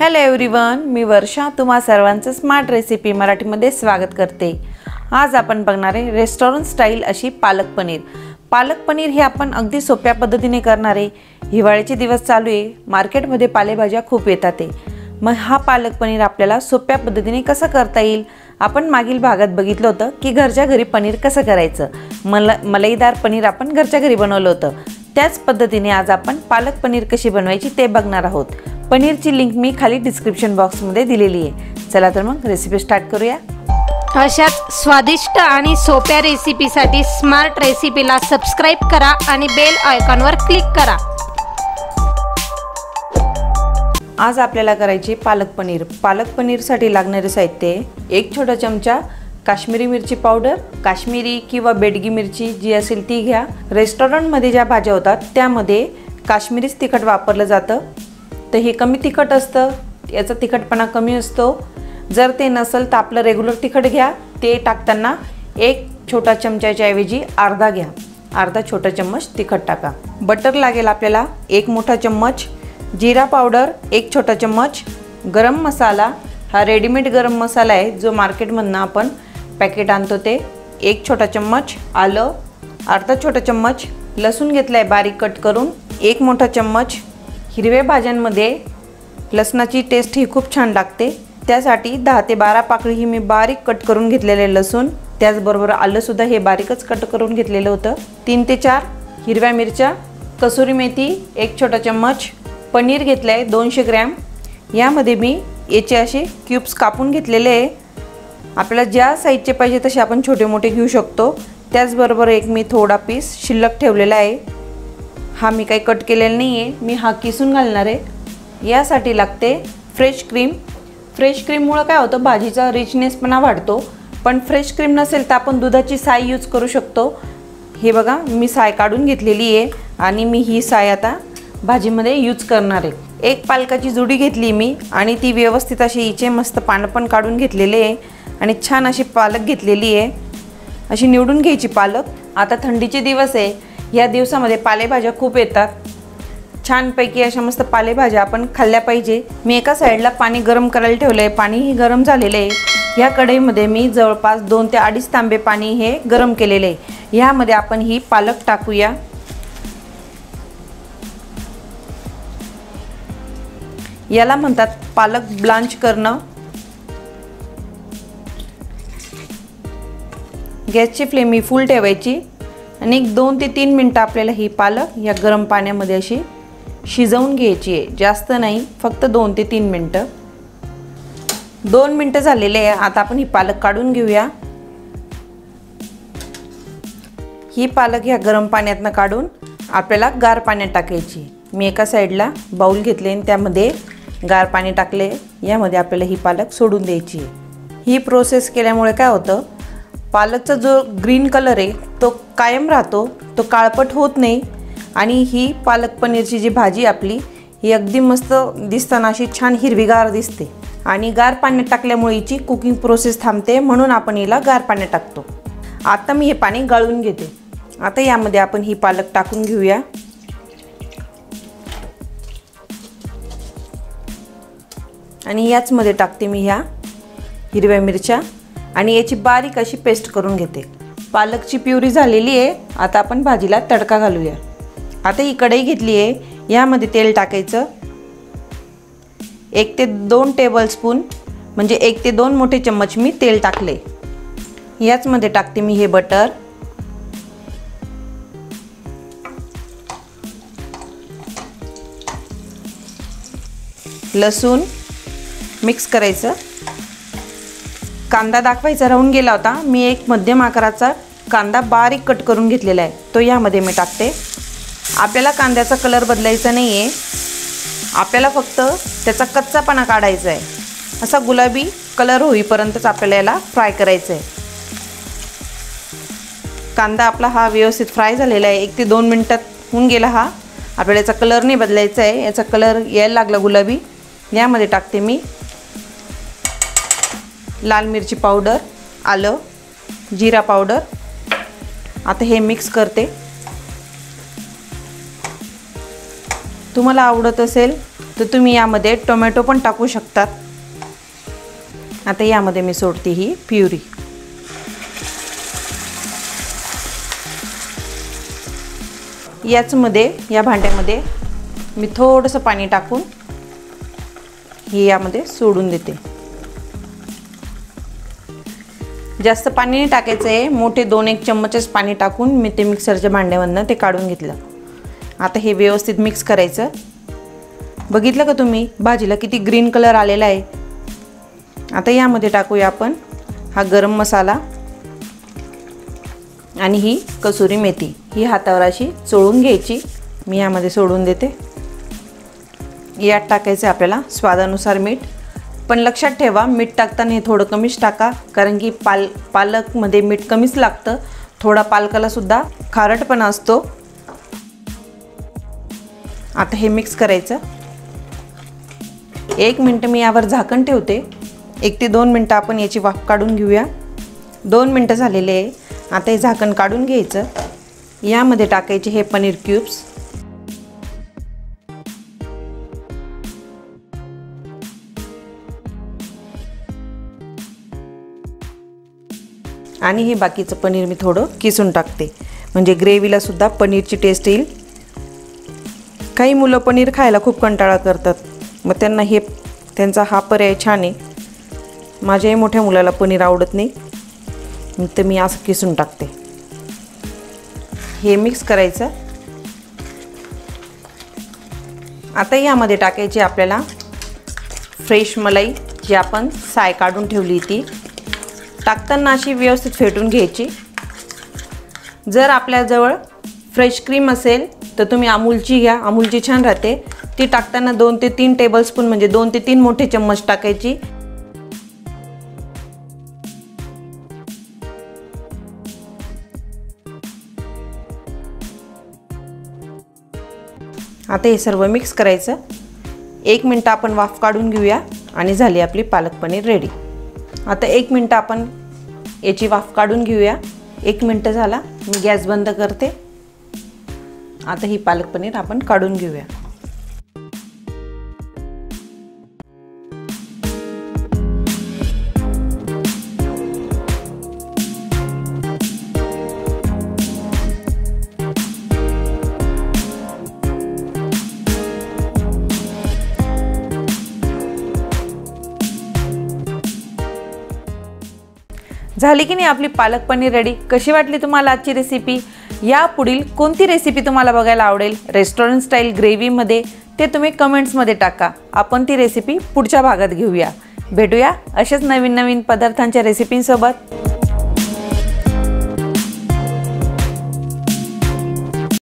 Hello everyone, मी वर्षा तुम्हा सर्वांचं smart recipe मराठीमध्ये स्वागत करते। आज आपण बघणार आहे रेस्टॉरंट स्टाईल अशी पालक पनीर। पालक पनीर हे आपण अगदी सोप्या पद्धतीने करणार आहे। हिवाळ्याचे दिवस चालू आहे, मार्केटमध्ये पालेभाज्या खूप येतात मग हा पालक पनीर आपल्याला सोप्या पद्धतीने कसं करता येईल। आपण मागील भागात बघितलं होतं की घरच्या घरी पनीर कसं करायचं। मलाईदार पनीर आपण घरच्या घरी बनवलं होतं। त्याच पद्धतीने आज आपण पालक पनीर कशी बनवायची ते बघणार आहोत। पनीरची लिंक मी खाली डिस्क्रिप्शन बॉक्स मध्ये दिलेली आहे। चला तर मग रेसिपी स्टार्ट करूया। अशाच स्वादिष्ट आणि सोप्या रेसिपीसाठी स्मार्ट रेसिपीला सबस्क्राइब करा आणि बेल आयकॉनवर क्लिक करा। आज आपल्याला करायची पालक पनीर। पालक पनीरसाठी लागणारे साहित्य: एक छोटा चमचा काश्मीरी मिरची पावडर, काश्मीरी किंवा बेडगी मिरची जी असेल ती घ्या। रेस्टॉरंटमध्ये ज्या भाज्या होतात त्यामध्ये काश्मीरीच तिखट वापरलं जातं, तर हे कमी तिखट असतं, याचा तिखटपणा कमी असतो। जर ते नसेल तर आपलं रेग्युलर तिखट घ्या। ते टाकताना एक छोटा चमच्याच्या ऐवजी अर्धा घ्या, अर्धा छोटा चम्मच तिखट टाका। बटर लागेल आपल्याला एक मोठा चम्मच, जिरा पावडर एक छोटा चम्मच, गरम मसाला हा रेडीमेड गरम मसाला आहे जो मार्केटमधून आपण पॅकेट आणतो ते एक छोटा चम्मच, आलं अर्धा छोटा चम्मच, लसूण घेतलाय बारीक कट करून एक मोठा चम्मच। हिरव्या भाज्यांमध्ये लसणाची टेस्ट ही खूप छान लागते, त्यासाठी 10 ते 12 पाकळी ही मी बारीक कट करून घेतलेले लसूण, त्याचबरोबर आलं सुद्धा हे बारीकच कट करून घेतलेलं होतं। 3 ते 4 हिरव्या मिरच्या, कसुरी मेथी एक छोटा चम्मच, पनीर घेतलंय 200 ग्रॅम। यामध्ये मी याचे असे क्यूब्स कापून घेतलेले आहे। आपल्याला ज्या साईजचे पाहिजे तसे आपण छोटे मोठे घेऊ शकतो। त्याचबरोबर एक मी थोडा पीस शिल्लक ठेवलेला आहे, हा मी काही कट केलेला नाही आहे, मी हा किसून घालणार आहे। यासाठी लागते फ्रेश क्रीम। फ्रेश क्रीममुळे काय होतं, भाजीचा रिचनेसपणा वाढतो। पण फ्रेश क्रीम नसेल तर आपण दुधाची साय यूज करू शकतो। हे बघा मी साय काढून घेतलेली आहे आणि मी ही साय आता भाजीमध्ये यूज करणार आहे। एक पालकाची जुडी घेतली मी आणि ती व्यवस्थित अशी हिचे मस्त पानं पण काढून घेतलेले आहे आणि छान अशी पालक घेतलेली आहे। अशी निवडून घ्यायची पालक। आता थंडीचे दिवस आहे, या दिवसामध्ये पालेभाज्या खूप येतात, छानपैकी अशा मस्त पालेभाज्या आपण खाल्ल्या पाहिजे। मी एका साईडला पाणी गरम करायला ठेवलं आहे, पाणीही गरम झालेलं आहे। या कढईमध्ये मी जवळपास 2 ते 2.5 तांबे पाणी हे गरम केलेले आहे। यामध्ये आपण ही पालक टाकूया। याला म्हणतात पालक ब्लांच करणं। गॅसची फ्लेम ही फुल ठेवायची आणि 2 ते 3 मिनटं आपल्याला ही पालक या गरम पाण्यामध्ये अशी शिजवून घ्यायची आहे, जास्त नाही, फक्त 2 ते 3 मिनटं। 2 मिनटं झालेले आहे, आता आपण ही पालक काढून घेऊया। ही पालक ह्या गरम पाण्यातनं काढून आपल्याला गार पाण्यात टाकायची। मी एका साईडला बाउल घेतले आणि त्यामध्ये गार पाणी टाकले, यामध्ये आपल्याला ही पालक सोडून द्यायची आहे। ही प्रोसेस केल्यामुळे काय होतं, पालकचा जो ग्रीन कलर आहे तो कायम राहतो, तो काळपट होत नाही आणि ही पालक पनीरची जी भाजी आपली ही अगदी मस्त दिसताना अशी छान हिरवीगार दिसते। आणि गार पाण्यात टाकल्यामुळे हिची कुकिंग प्रोसेस थांबते, म्हणून आपण हिला गार पाण्यात टाकतो। आता मी हे पाणी गाळून घेते। आता यामध्ये आपण ही पालक टाकून घेऊया आणि याचमध्ये टाकते मी ह्या हिरव्या मिरच्या आणि याची बारीक अशी पेस्ट करून घेते। पालकची प्युरी झालेली आहे, आता आपण भाजीला तडका घालूया। आता ही कढई घेतली आहे, यामध्ये तेल टाकायचं। 1 ते 2 टेबलस्पून म्हणजे 1 ते 2 मोठे चम्मच मी तेल टाकले। याचमध्ये टाकते मी हे बटर, लसूण मिक्स करायचं। कांदा दाखवायचा राहून गेला होता, मी एक मध्यम आकाराचा कांदा बारीक कट करून घेतलेला आहे, तो यामध्ये मी टाकते। आपल्याला कांद्याचा कलर बदलायचा नाही आहे, आपल्याला फक्त त्याचा कच्चापणा काढायचा आहे। असा गुलाबी कलर होईपर्यंतच आपल्याला याला फ्राय करायचं आहे। कांदा आपला हा व्यवस्थित फ्राय झालेला आहे, 1 ते 2 मिनटात होऊन गेला हा। आपल्याला याचा कलर नाही बदलायचा आहे, याचा कलर यायला लागला गुलाबी। यामध्ये टाकते मी लाल मिरची पावडर, आलं, जिरा पावडर। आता हे मिक्स करते। तुम्हाला आवडत असेल तर तुम्ही यामध्ये टोमॅटो पण टाकू शकतात। आता यामध्ये मी सोडते ही प्युरी। याचमध्ये या भांड्यामध्ये मी थोडंसं पाणी टाकून ही यामध्ये सोडून देते। जास्त पाणी नाही टाकायचं आहे, मोठे 2-1 चम्मचच पाणी टाकून मी ते मिक्सरच्या भांड्यामधनं ते काढून घेतलं। आता हे व्यवस्थित मिक्स करायचं। बघितलं का तुम्ही भाजीला किती ग्रीन कलर आलेला आहे। आता यामध्ये टाकूया आपण हा गरम मसाला आणि ही कसुरी मेथी, ही हातावर अशी चोळून घ्यायची। मी यामध्ये सोडून देते। यात टाकायचं आपल्याला स्वादानुसार मीठ, पण लक्षात ठेवा मीठ टाकताना हे थोडं कमीच टाका, कारण की पालकमध्ये मीठ कमीच लागतं। थोडा पालकाला सुद्धा खारटपणा असतो। आता हे मिक्स करायचं। 1 मिनिट मी यावर झाकण ठेवते। 1 ते 2 मिनिटं आपण याची वाफ काढून घेऊया। 2 मिनिटं झालेले आहे। आता हे झाकण काढून घ्यायचं। यामध्ये टाकायचे हे पनीर क्यूब्स आणि हे बाकीचं पनीर मी थोडं किसून टाकते, म्हणजे ग्रेव्हीला सुद्धा पनीरची टेस्ट येईल। काही मुलं पनीर खायला खूप कंटाळा करतात, मग त्यांचा हा पर्याय छान आहे। माझ्याही मोठ्या मुलाला पनीर आवडत नाही, तर मी असं किसून टाकते। हे मिक्स करायचं। आता यामध्ये टाकायची आपल्याला फ्रेश मलाई, जी आपण साय काढून ठेवली ती टाकताना अशी व्यवस्थित फेटून घ्यायची। जर आपल्याजवळ फ्रेश क्रीम असेल तर तुम्ही अमूलची घ्या, अमूलची छान राहते। ती टाकताना 2 ते 3 टेबलस्पून म्हणजे 2 ते 3 मोठे चम्मच टाकायची। आता हे सर्व मिक्स करायचं। 1 मिनिट आपण वाफ काढून घेऊया आणि झाली आपली पालक पनीर रेडी। आता 1 मिनिट आपण याची वाफ काढून घेऊया। 1 मिनिट झाला, मी गॅस बंद करते। आता ही पालक पनीर आपण काढून घेऊया। झाली की नाही आपली पालक पनीर रेडी। कशी वाटली तुम्हाला आजची रेसिपी? या पुढील कोणती रेसिपी तुम्हाला बघायला आवडेल रेस्टॉरंट स्टाईल ग्रेव्हीमध्ये, ते तुम्ही कमेंट्समध्ये टाका। आपण ती रेसिपी पुढच्या भागात घेऊया। भेटूया अशाच नवीन नवीन पदार्थांच्या रेसिपींसोबत।